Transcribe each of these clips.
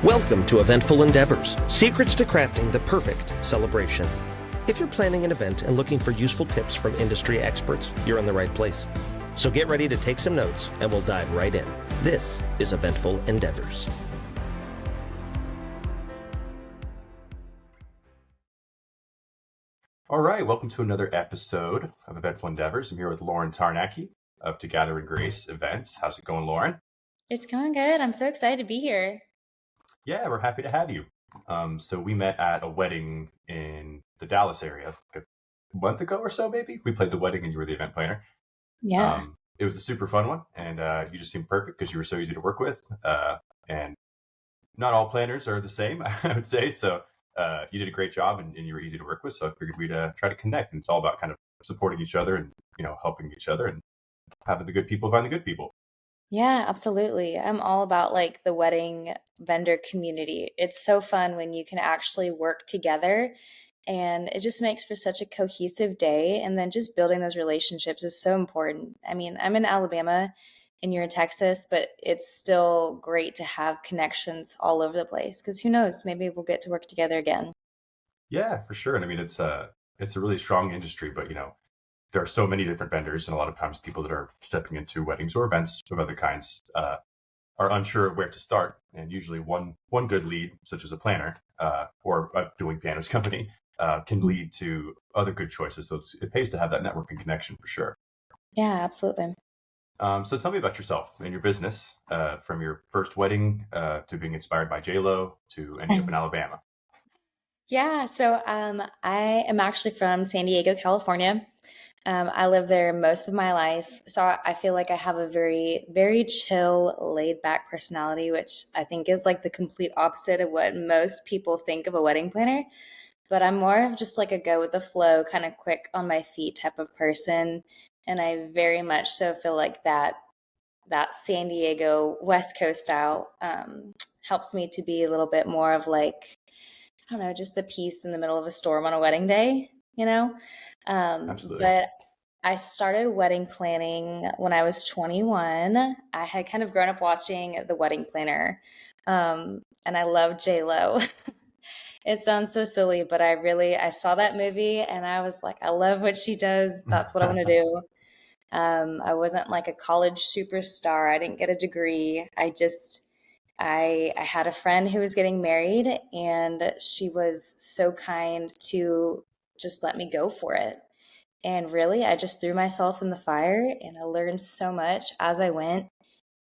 Welcome to Eventful Endeavors, secrets to crafting the perfect celebration. If you're planning an event and looking for useful tips from industry experts, you're in the right place. So get ready to take some notes and we'll dive right in. This is Eventful Endeavors. All right, welcome to another episode of Eventful Endeavors. I'm here with Lauren Tarnacki of Together in Grace Events. How's it going, Lauren? It's going good. I'm so excited to be here. Yeah, we're happy to have you. So we met at a wedding in the Dallas area a month ago or so, maybe. We played the wedding and you were the event planner. Yeah. It was a super fun one, and you just seemed perfect because you were so easy to work with. And not all planners are the same, I would say. So you did a great job, and you were easy to work with. So I figured we'd try to connect. And it's all about kind of supporting each other and helping each other and having the good people find the good people. Yeah, absolutely. I'm all about like the wedding vendor community. It's so fun when you can actually work together and it just makes for such a cohesive day. And then just building those relationships is so important. I mean, I'm in Alabama and you're in Texas, but it's still great to have connections all over the place because who knows, maybe we'll get to work together again. Yeah, for sure. And I mean, it's a really strong industry, but there are so many different vendors, and a lot of times people that are stepping into weddings or events of other kinds are unsure of where to start. And usually, one good lead, such as a planner or a doing pianos company, can lead to other good choices. So it pays to have that networking connection for sure. Yeah, absolutely. So tell me about yourself and your business, from your first wedding to being inspired by J Lo to ending up in Alabama. Yeah, so I am actually from San Diego, California. I lived there most of my life, so I feel like I have a very, very chill, laid back personality, which I think is like the complete opposite of what most people think of a wedding planner. But I'm more of just like a go with the flow, kind of quick on my feet type of person, and I very much so feel like that San Diego West Coast style helps me to be a little bit more of like I don't know, just the peace in the middle of a storm on a wedding day, you know? Absolutely. But I started wedding planning when I was 21. I had kind of grown up watching The Wedding Planner, and I love J Lo. It sounds so silly, but I saw that movie and I was like, I love what she does. That's what I want to do. I wasn't like a college superstar. I didn't get a degree. I had a friend who was getting married and she was so kind to just let me go for it. And really, I just threw myself in the fire and I learned so much as I went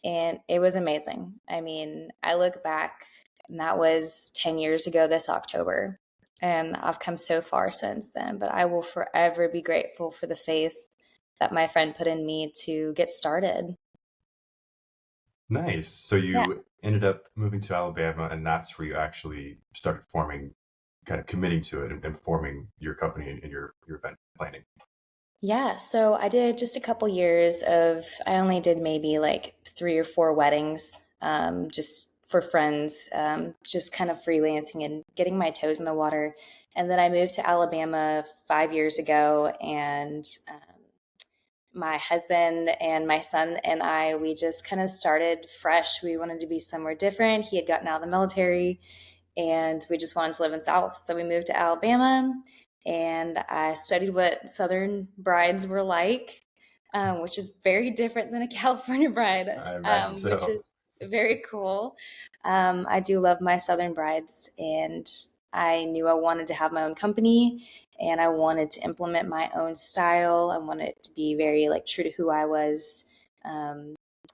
and it was amazing. I mean, I look back and that was 10 years ago this October. And I've come so far since then, but I will forever be grateful for the faith that my friend put in me to get started. Nice. So Yeah. you ended up moving to Alabama, and that's where you actually started forming, kind of committing to it and forming your company and your event planning. Yeah, so I did just a couple years of, I only did maybe like 3 or 4 weddings, just for friends, just kind of freelancing and getting my toes in the water. And then I moved to Alabama 5 years ago, and my husband and my son and I, we just kind of started fresh. We wanted to be somewhere different. He had gotten out of the military and we just wanted to live in South. So we moved to Alabama and I studied what Southern brides were like, which is very different than a California bride, I imagine which so. is very cool. I do love my Southern brides, and I knew I wanted to have my own company and I wanted to implement my own style. I wanted it to be very like true to who I was,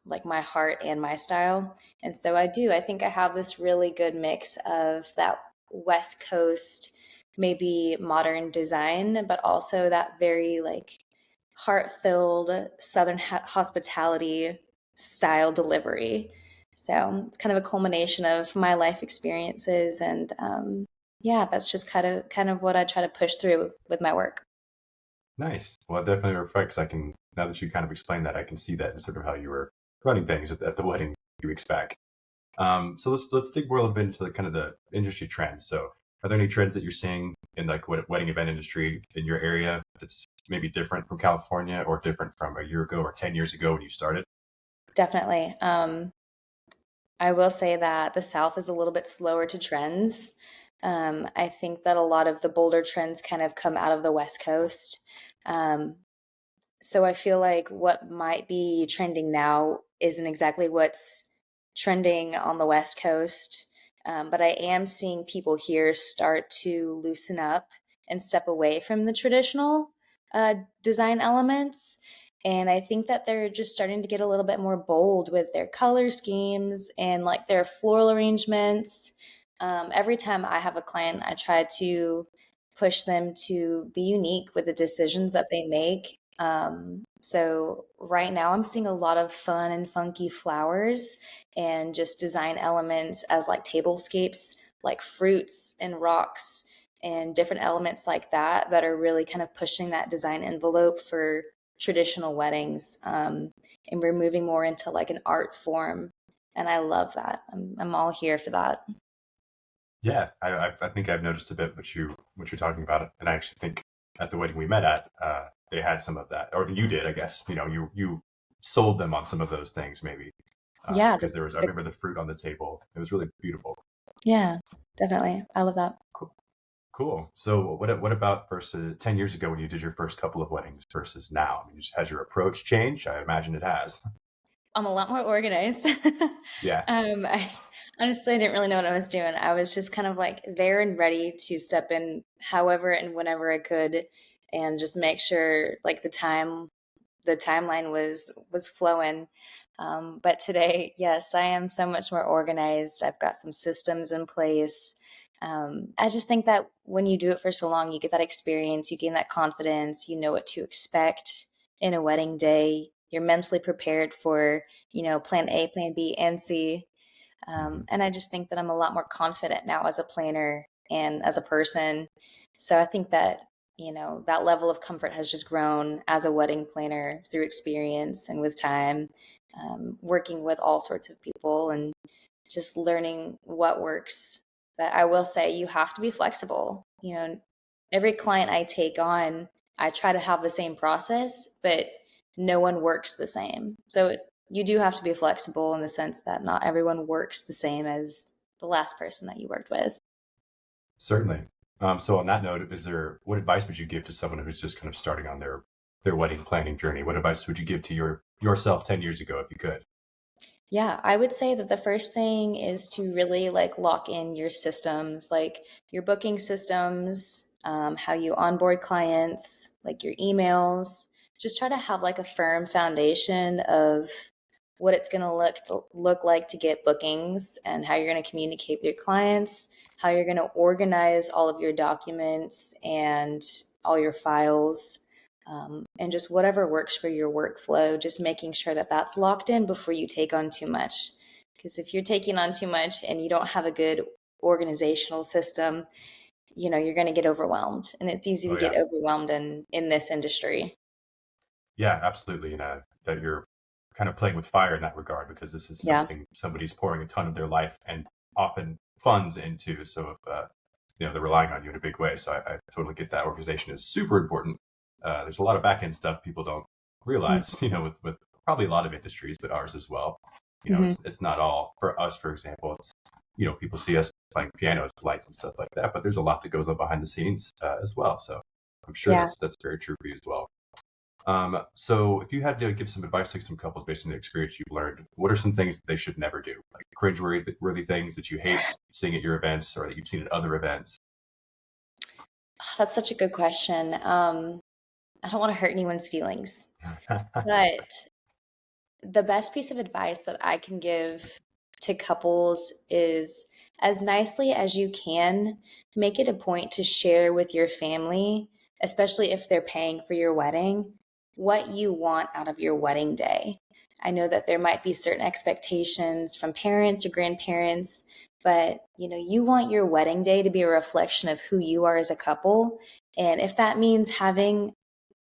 like my heart and my style. And so I do. I think I have this really good mix of that West Coast, maybe modern design, but also that very like heart-filled Southern hospitality style delivery. So it's kind of a culmination of my life experiences, and yeah, that's just kind of what I try to push through with my work. Nice. Well, it definitely reflects. I can now that you kind of explained that, I can see that in sort of how you were running things at the wedding a few weeks back. So let's dig more a little bit into the kind of the industry trends. So, are there any trends that you're seeing in like wedding event industry in your area that's maybe different from California or different from a year ago or 10 years ago when you started? Definitely. I will say that the South is a little bit slower to trends. I think that a lot of the bolder trends kind of come out of the West Coast. Um, so I feel like what might be trending now isn't exactly what's trending on the West Coast. But I am seeing people here start to loosen up and step away from the traditional uh, design elements. And I think that they're just starting to get a little bit more bold with their color schemes and like their floral arrangements. Every time I have a client, I try to push them to be unique with the decisions that they make. So right now I'm seeing a lot of fun and funky flowers and just design elements as like tablescapes, like fruits and rocks and different elements like that that are really kind of pushing that design envelope for traditional weddings. And we're moving more into like an art form. And I love that. I'm all here for that. Yeah, I think I've noticed a bit what you're talking about, and I actually think at the wedding we met at, they had some of that, or you did, I guess. You sold them on some of those things maybe, Yeah, because there was I remember the fruit on the table. It was really beautiful. yeah, definitely. I love that. Cool. Cool. So what about versus 10 years ago when you did your first couple of weddings versus now? I mean, has your approach changed? I imagine it has. I'm a lot more organized. Yeah. I honestly didn't really know what I was doing. I was just kind of like there and ready to step in however and whenever I could and just make sure like the timeline was flowing. But today, yes, I am so much more organized. I've got some systems in place. I just think that when you do it for so long, you get that experience, you gain that confidence, you know what to expect in a wedding day. You're mentally prepared for, plan A, plan B, and C. Mhm. And I just think that I'm a lot more confident now as a planner and as a person. So I think that, that level of comfort has just grown as a wedding planner through experience and with time, working with all sorts of people and just learning what works. But I will say you have to be flexible. Every client I take on, I try to have the same process, but no one works the same. So you do have to be flexible in the sense that not everyone works the same as the last person that you worked with. Certainly. So on that note, what advice would you give to someone who's just kind of starting on their wedding planning journey? What advice would you give to yourself 10 years ago if you could? Yeah, I would say that the first thing is to really like lock in your systems, like your booking systems, how you onboard clients, like your emails. Just try to have like a firm foundation of what it's going to look like to get bookings and how you're going to communicate with your clients, how you're going to organize all of your documents and all your files, and just whatever works for your workflow, just making sure that that's locked in before you take on too much. Because if you're taking on too much and you don't have a good organizational system, you're going to get overwhelmed. And it's easy Oh to get yeah. overwhelmed in this industry. Yeah, absolutely. That you're kind of playing with fire in that regard because this is Yeah. something somebody's pouring a ton of their life and often funds into. So if they're relying on you in a big way. So I totally get that. Organization is super important. There's a lot of back end stuff people don't realize. With probably a lot of industries, but ours as well. Mm-hmm. It's not all for us. For example, it's people see us playing pianos, lights, and stuff like that. But there's a lot that goes on behind the scenes as well. So I'm sure Yeah. that's very true for you as well. So if you had to give some advice to some couples based on the experience you've learned, what are some things that they should never do? Like cringe-worthy things that you hate seeing at your events or that you've seen at other events? That's such a good question. I don't want to hurt anyone's feelings, but the best piece of advice that I can give to couples is as nicely as you can, make it a point to share with your family, especially if they're paying for your wedding, what you want out of your wedding day. I know that there might be certain expectations from parents or grandparents, but you want your wedding day to be a reflection of who you are as a couple. And if that means having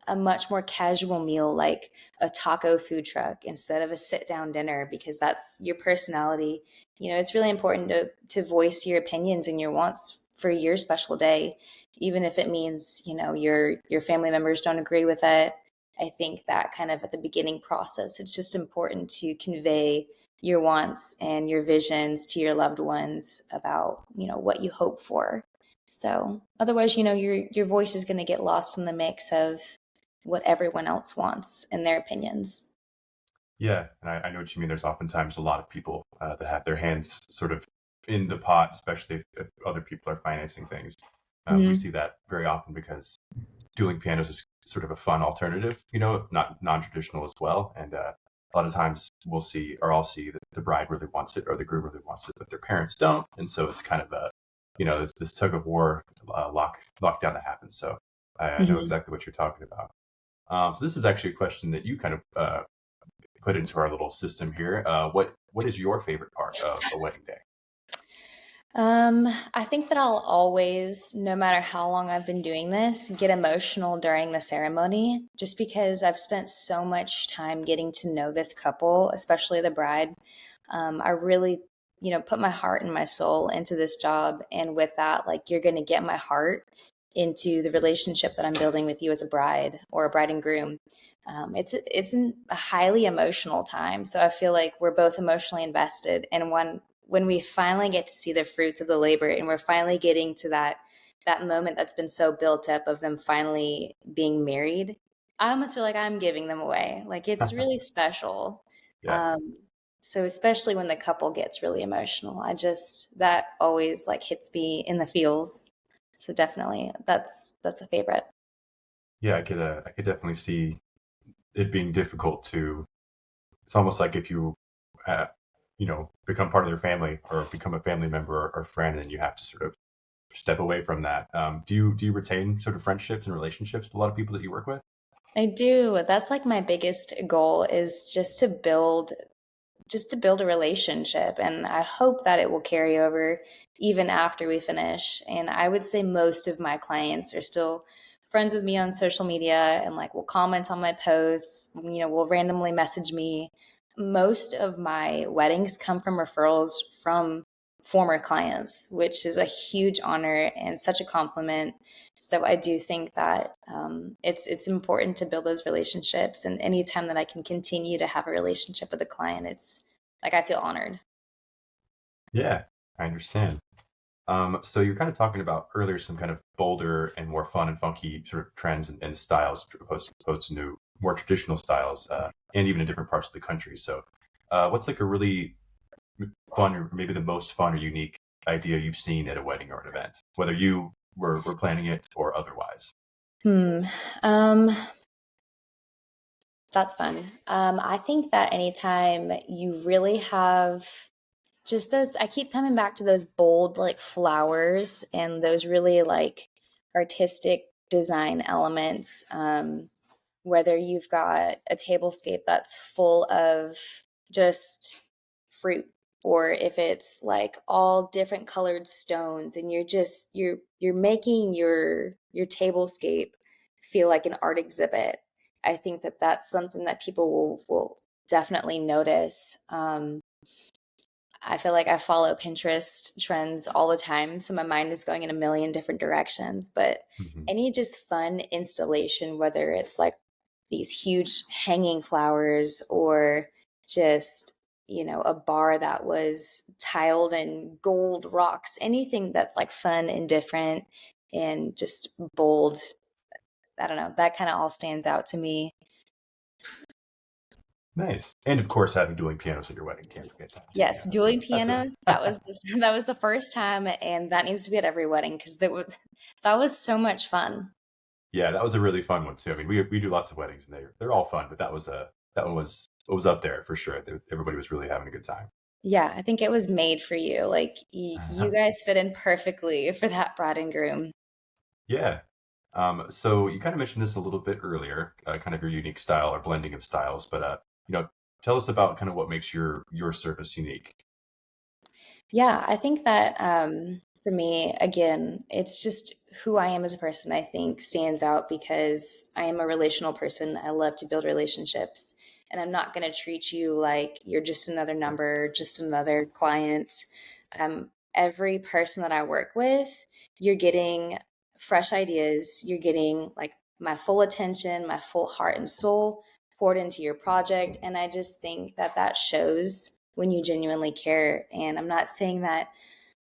a much more casual meal like a taco food truck instead of a sit down dinner because that's your personality. It's really important to voice your opinions and your wants for your special day, even if it means, your family members don't agree with it. I think that kind of at the beginning process, it's just important to convey your wants and your visions to your loved ones about, what you hope for. So otherwise, your voice is going to get lost in the mix of what everyone else wants and their opinions. Yeah, and I know what you mean. There's oftentimes a lot of people that have their hands sort of in the pot, especially if other people are financing things. We Mhm. see that very often because dueling pianos is sort of a fun alternative, not non-traditional as well. And a lot of times we'll see, or I'll see, that the bride really wants it or the groom really wants it, but their parents don't. And so it's kind of this tug of war lockdown that happens. So I know Mhm. exactly what you're talking about. So this is actually a question that you kind of put into our little system here. What is your favorite part of a wedding day? I think that I'll always, no matter how long I've been doing this, get emotional during the ceremony just because I've spent so much time getting to know this couple, especially the bride. I really, put my heart and my soul into this job. And with that, like, you're going to get my heart into the relationship that I'm building with you as a bride or a bride and groom. It's a highly emotional time. So I feel like we're both emotionally invested. And when we finally get to see the fruits of the labor and we're finally getting to that moment that's been so built up of them finally being married, I almost feel like I'm giving them away. Like it's really special. Yeah. Um, so especially when the couple gets really emotional, that always like hits me in the feels. So definitely that's a favorite. Yeah, I could definitely see it being difficult to. It's almost like if you, uh, become part of their family or become a family member or friend, and you have to sort of step away from that. Do you retain sort of friendships and relationships with a lot of people that you work with? I do. That's like my biggest goal is just to build a relationship. And I hope that it will carry over even after we finish. And I would say most of my clients are still friends with me on social media and like will comment on my posts, will randomly message me. Most of my weddings come from referrals from former clients, which is a huge honor and such a compliment. So I do think that it's important to build those relationships, and anytime that I can continue to have a relationship with a client, it's like I feel honored. Yeah, I understand. So you're kind of talking about earlier some kind of bolder and more fun and funky sort of trends and styles opposed to new, more traditional styles, and even in different parts of the country. So, what's like a really fun or maybe the most fun or unique idea you've seen at a wedding or an event, whether you were planning it or otherwise? Hmm. Um, that's fun. I think that anytime you really have just those, I keep coming back to those bold like flowers and those really like artistic design elements. Whether you've got a tablescape that's full of just fruit, or if it's like all different colored stones and you're making your tablescape feel like an art exhibit. I think that that's something that people will definitely notice. I feel like I follow Pinterest trends all the time, so my mind is going in a million different directions. But Hmm. any just fun installation, whether it's like these huge hanging flowers or just, a bar that was tiled in gold rocks, anything that's like fun and different and just bold, I don't know, that kind of all stands out to me. Nice. And of course, having dueling pianos at your wedding can't forget that too. Yes, Yeah, that's a dueling that's pianos, that a was that was the first time, and that needs to be at every wedding because that was so much fun. yeah, that was a really fun one too. I mean, we do lots of weddings and they're all fun, but that one was up there for sure. Everybody was really having a good time. Yeah, I think it was made for you. Like you guys fit in perfectly for that bride and groom. Yeah. So you kind of mentioned this a little bit earlier, kind of your unique style or blending of styles, but you know, tell us about kind of what makes your service unique. Yeah, I think that for me, again, it's just who I am as a person, I think stands out because I am a relational person. I love to build relationships, and I'm not going to treat you like you're just another number, just another client. Every person that I work with, you're getting fresh ideas, you're getting like my full attention, my full heart and soul poured into your project. And I just think that that shows when you genuinely care. And I'm not saying that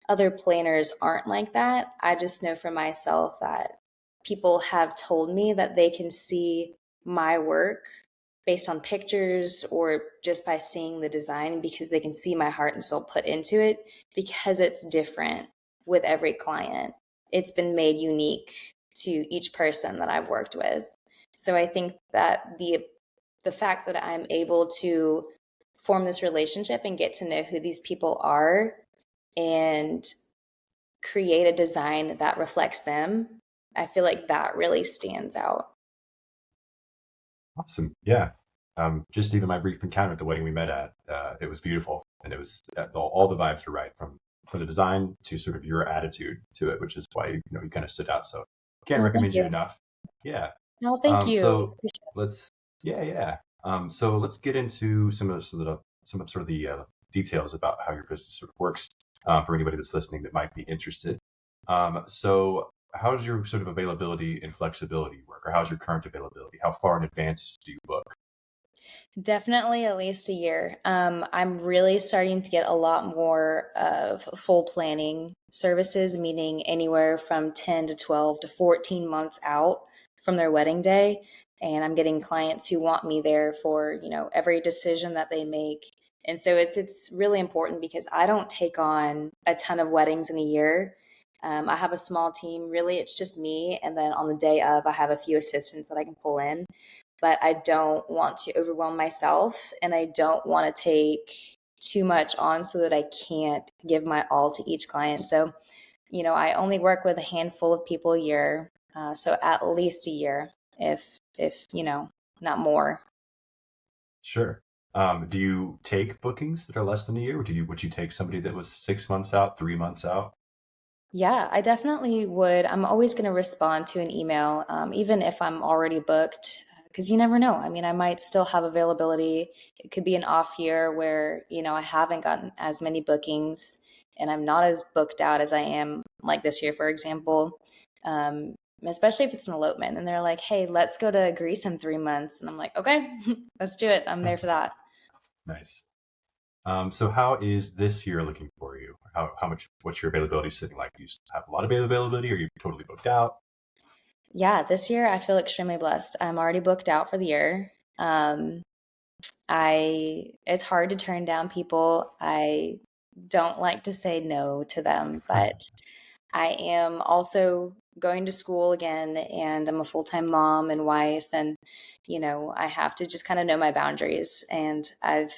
other planners aren't like that. I just know for myself that people have told me that they can see my work based on pictures or just by seeing the design because they can see my heart and soul put into it because it's different with every client. It's been made unique to each person that I've worked with. So I think that the fact that I'm able to form this relationship and get to know who these people are and create a design that reflects them, I feel like that really stands out. Awesome. Yeah. Just even my brief encounter at the wedding we met at, it was beautiful, and it was all the vibes were right from the design to sort of your attitude to it, which is why you kind of stood out. So can't Well, thank recommend you you. enough. Yeah. Well, thank you. So let's yeah. So let's get into some of sort of the details about how your business sort of works for anybody that's listening that might be interested. So how does your sort of availability and flexibility work, or how's your current availability? How far in advance do you book? Definitely at least a year. I'm really starting to get a lot more of full planning services, meaning anywhere from 10 to 12 to 14 months out from their wedding day. And I'm getting clients who want me there for, every decision that they make. And so it's really important because I don't take on a ton of weddings in a year. I have a small team. Really, it's just me. And then on the day of, I have a few assistants that I can pull in, but I don't want to overwhelm myself and I don't want to take too much on so that I can't give my all to each client. So, I only work with a handful of people a year. So at least a year, if, not more. Sure. Do you take bookings that are less than a year? Would you take somebody that was 6 months out, 3 months out? Yeah, I definitely would. I'm always going to respond to an email, even if I'm already booked, because you never know. I mean, I might still have availability. It could be an off year where, I haven't gotten as many bookings and I'm not as booked out as I am like this year, for example. Especially if it's an elopement and they're like, hey, let's go to Greece in 3 months. And I'm like, okay, let's do it. I'm there for that. Nice. So how is this year looking for you? What's your availability sitting like? Do you have a lot of availability, or are you totally booked out? Yeah, this year I feel extremely blessed. I'm already booked out for the year. Um, it's hard to turn down people. I don't like to say no to them, but I am also going to school again and I'm a full-time mom and wife and I have to just kind of know my boundaries and I've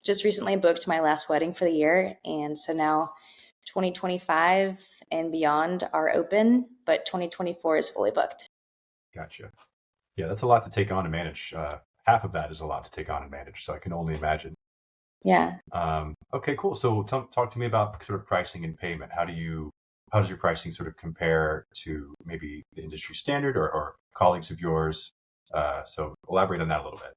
just recently booked my last wedding for the year and so now 2025 and beyond are open, but 2024 is fully booked. Gotcha. Yeah, that's a lot to take on and manage. Half of that is a lot to take on and manage, so I can only imagine. Yeah. Okay, cool. So talk to me about sort of pricing and payment. How does your pricing sort of compare to maybe the industry standard or colleagues of yours? So elaborate on that a little bit.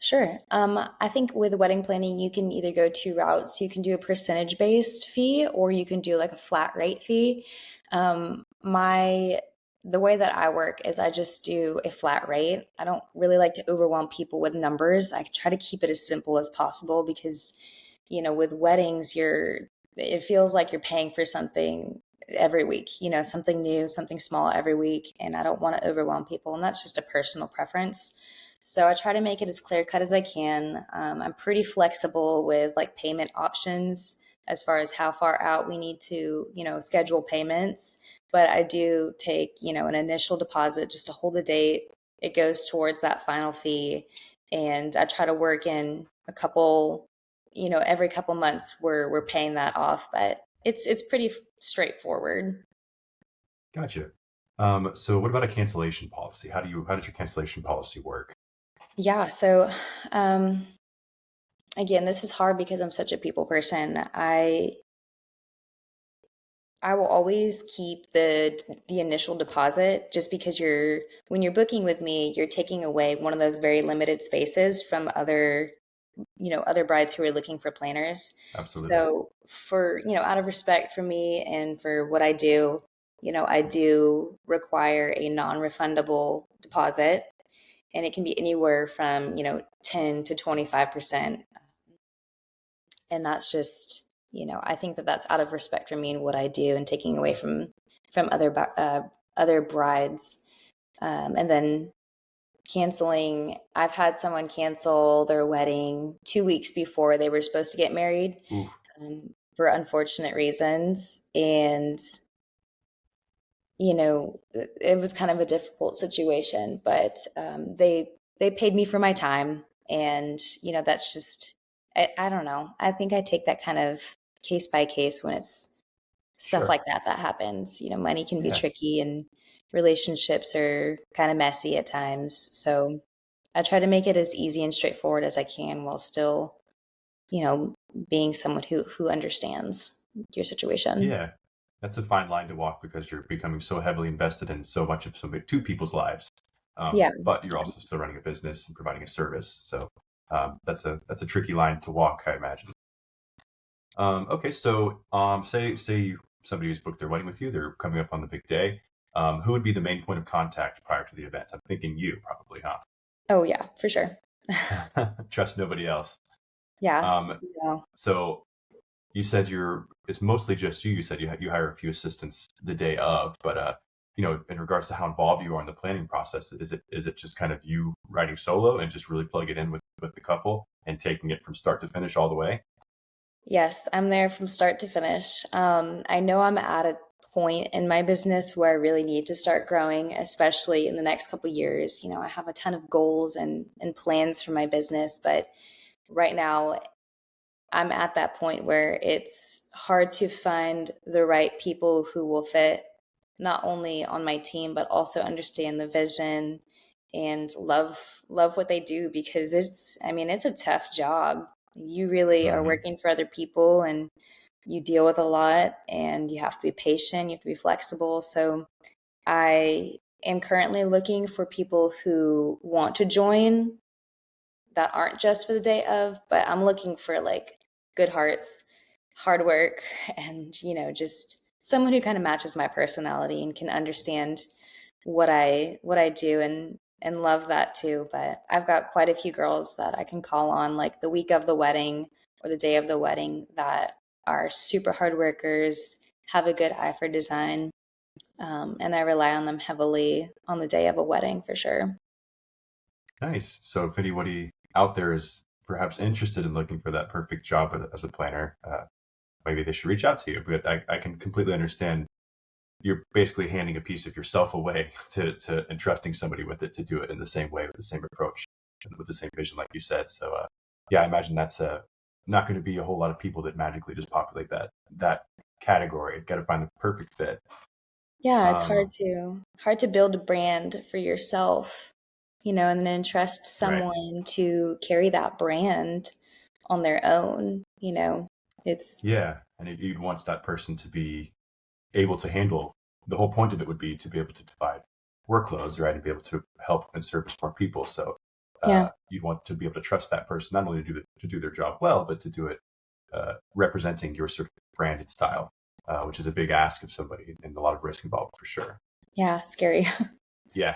Sure. I think with wedding planning, you can either go two routes. You can do a percentage based fee or you can do like a flat rate fee. My the way that I work is I just do a flat rate. I don't really like to overwhelm people with numbers. I try to keep it as simple as possible because, with weddings, it feels like you're paying for something every week, something new, something small every week. And I don't want to overwhelm people. And that's just a personal preference. So I try to make it as clear cut as I can. I'm pretty flexible with like payment options as far as how far out we need to, schedule payments. But I do take, an initial deposit just to hold the date. It goes towards that final fee. And I try to work in a couple, every couple months we're paying that off. But it's pretty straightforward. Gotcha. So what about a cancellation policy? How does your cancellation policy work? Yeah. So um, again, this is hard because I'm such a people person. I will always keep the initial deposit just because when you're booking with me, you're taking away one of those very limited spaces from other brides who are looking for planners. Absolutely. So for, out of respect for me and for what I do, I do require a non-refundable deposit and it can be anywhere from, 10 to 25%. And that's just, I think that that's out of respect for me and what I do, and taking away from other brides. And then canceling. I've had someone cancel their wedding 2 weeks before they were supposed to get married, Ooh, for unfortunate reasons. And, it was kind of a difficult situation, but they paid me for my time. And, that's just, I don't know. I think I take that kind of case by case when it's stuff sure. like that happens. Money can be Yeah. tricky, and relationships are kind of messy at times. So I try to make it as easy and straightforward as I can, while still, you know, being someone who understands your situation. Yeah. That's a fine line to walk because you're becoming so heavily invested in so much of two people's lives. Yeah. But you're also still running a business and providing a service. So that's a tricky line to walk, I imagine. Okay, so say somebody who's booked their wedding with you, they're coming up on the big day. Who would be the main point of contact prior to the event? I'm thinking you probably, Oh yeah, for sure. huh? Trust nobody else. Yeah. Um, Yeah. so you said it's mostly just you. You said you hire a few assistants the day of, but in regards to how involved you are in the planning process, is it just kind of you writing solo and just really plug it in with the couple and taking it from start to finish all the way? Yes, I'm there from start to finish. I know I'm at a point in my business where I really need to start growing, especially in the next couple years. I have a ton of goals and plans for my business, but right now I'm at that point where it's hard to find the right people who will fit not only on my team, but also understand the vision and love what they do, because it's a tough job. You really are Hmm. working for other people, and you deal with a lot, and you have to be patient, you have to be flexible. So I am currently looking for people who want to join, that aren't just for the day of, but I'm looking for like good hearts, hard work, and just someone who kind of matches my personality and can understand what I do, and love that too. But I've got quite a few girls that I can call on like the week of the wedding or the day of the wedding, that are super hard workers, have a good eye for design, and I rely on them heavily on the day of a wedding for sure. Nice. So if anybody out there is perhaps interested in looking for that perfect job as a planner, maybe they should reach out to you. But I can completely understand you're basically handing a piece of yourself away to entrusting somebody with it to do it in the same way with the same approach and with the same vision, like you said. So yeah, I imagine that's not going to be a whole lot of people that magically just populate that category. Got to find the perfect fit. Yeah, it's Um, hard to build a brand for yourself, and then trust right. someone to carry that brand on their own. It's Yeah, and you'd want that person to be able to handle. The whole point of it would be to be able to divide workloads, right, and be able to help and service more people. So yeah, you'd want to be able to trust that person not only to do their job well, but to do it representing your sort of branded style, which is a big ask of somebody and a lot of risk involved for sure. yeah, scary. Yeah.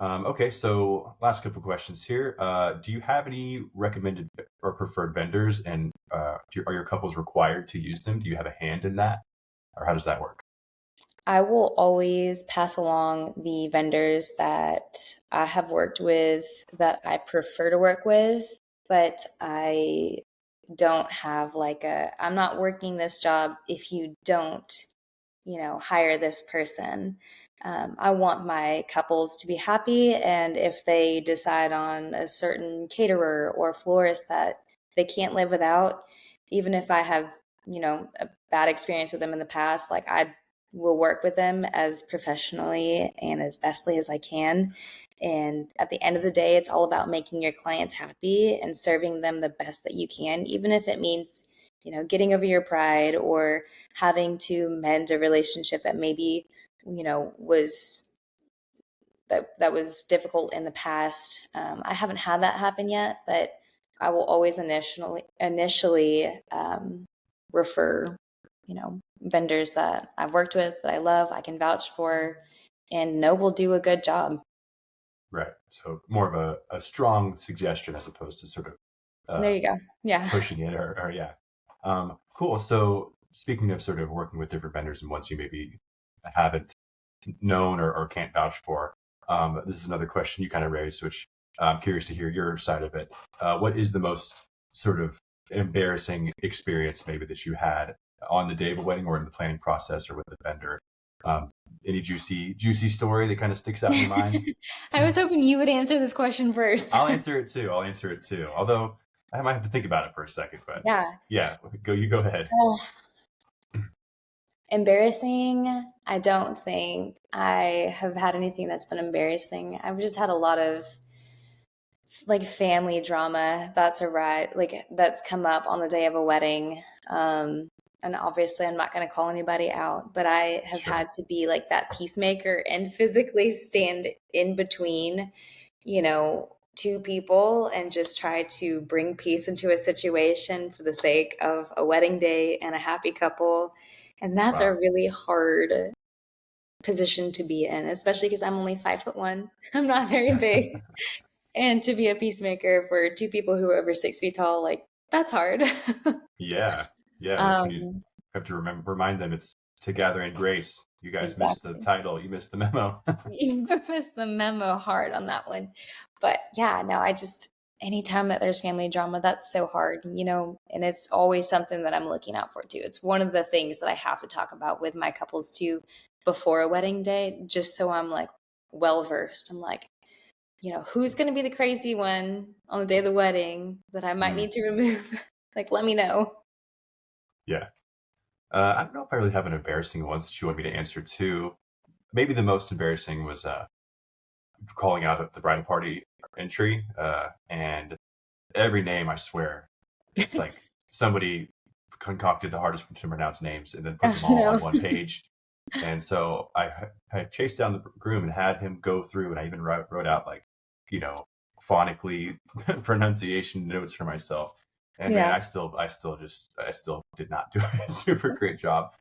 Okay, so last couple questions here. Do you have any recommended or preferred vendors, and are your couples required to use them? Do you have a hand in that, or how does that work? I will always pass along the vendors that I have worked with, that I prefer to work with, but I don't have like I'm not working this job if you don't, hire this person. I want my couples to be happy. And if they decide on a certain caterer or florist that they can't live without, even if I have, a bad experience with them in the past, like I will work with them as professionally and as bestly as I can. And at the end of the day, it's all about making your clients happy and serving them the best that you can, even if it means, getting over your pride, or having to mend a relationship that maybe was that was difficult in the past. I haven't had that happen yet, but I will always initially refer vendors that I've worked with, that I love, I can vouch for, and know will do a good job. Right. So more of a strong suggestion as opposed to sort of There you go. Yeah. pushing it or yeah. Cool. So speaking of sort of working with different vendors and ones you maybe haven't known or can't vouch for, this is another question you kind of raised, which I'm curious to hear your side of it. What is the most sort of embarrassing experience maybe that you had on the day of a wedding or in the planning process or with the vendor? Any juicy story that kind of sticks out in your mind? I was hoping you would answer this question first. I'll answer it too. Although I might have to think about it for a second, but Yeah. you go ahead. Embarrassing. I don't think I have had anything that's been embarrassing. I've just had a lot of like family drama that's come up on the day of a wedding. And obviously I'm not going to call anybody out, but I have Sure. had to be like that peacemaker and physically stand in between, two people and just try to bring peace into a situation for the sake of a wedding day and a happy couple. And that's a Wow. really hard position to be in, especially because I'm only 5'1". I'm not very big. And to be a peacemaker for two people who are over 6 feet tall, like that's hard. Yeah. Yeah. That's when you um, have to remind them it's to gather in grace. You guys missed the exactly. title. You missed the memo. You missed the memo hard on that one. But yeah, no, anytime that there's family drama, that's so hard, and it's always something that I'm looking out for too. It's one of the things that I have to talk about with my couples too before a wedding day, just so I'm like well versed. I'm like, who's going to be the crazy one on the day of the wedding that I might Mm, need to remove? Like, let me know. yeah. I don't know if I really have an embarrassing one that you want me to answer to. Maybe the most embarrassing was calling out the bridal party entry, and every name, I swear, it's like somebody concocted the hardest to pronounce names and then put them all on No. one page. And so I chased down the groom and had him go through, and I even wrote out like, phonically pronunciation notes for myself. And man, Yeah, I still did not do a super great job.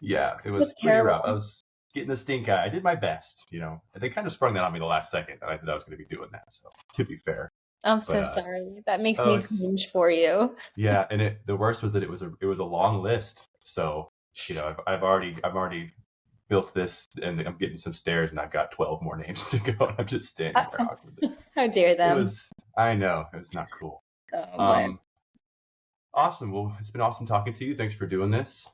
Yeah, it was that's pretty rough. I terrible. was getting the stink eye. I did my best. They kind of sprung that on me the last second. I thought I was going to be doing that. So to be fair, I'm but so sorry. That makes oh, me it's cringe for you. yeah. And the worst was that it was a long list. So I've already built this, and I'm getting some stairs, and I've got 12 more names to go, and I'm just standing there awkwardly. How dare It them? was, I know, it was not cool. Oh, Um, but awesome. Well, it's been awesome talking to you. Thanks for doing this.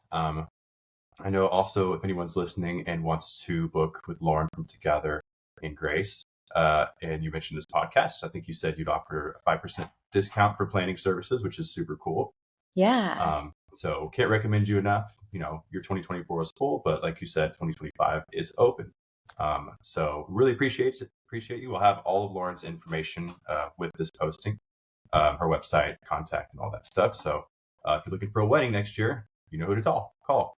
I know also if anyone's listening and wants to book with Lauren from Together in Grace, and you mentioned this podcast, I think you said you'd offer a 5% discount for planning services, which is super cool. yeah. So can't recommend you enough. Your 2024 was full, but like you said, 2025 is open. So really appreciate you. We'll have all of Lauren's information with this posting, her website, contact, and all that stuff. So if you're looking for a wedding next year, you know who to call.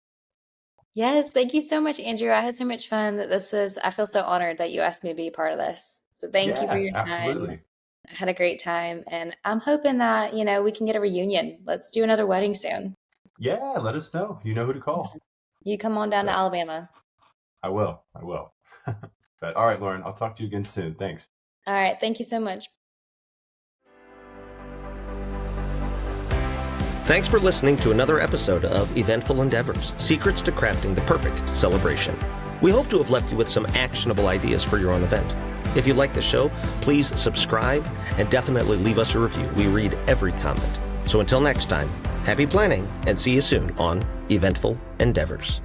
Yes, thank you so much, Andrew. I had so much fun. I feel so honored that you asked me to be a part of this. So thank you for Yeah, your time. absolutely. I had a great time, and I'm hoping that, we can get a reunion. Let's do another wedding soon. Yeah, let us know. You know who to call. You come on down to But Alabama. I will. But all right, Lauren, I'll talk to you again soon. Thanks. All right, thank you so much. Thanks for listening to another episode of Eventful Endeavors, Secrets to Crafting the Perfect Celebration. We hope to have left you with some actionable ideas for your own event. If you like the show, please subscribe and definitely leave us a review. We read every comment. So until next time, happy planning and see you soon on Eventful Endeavors.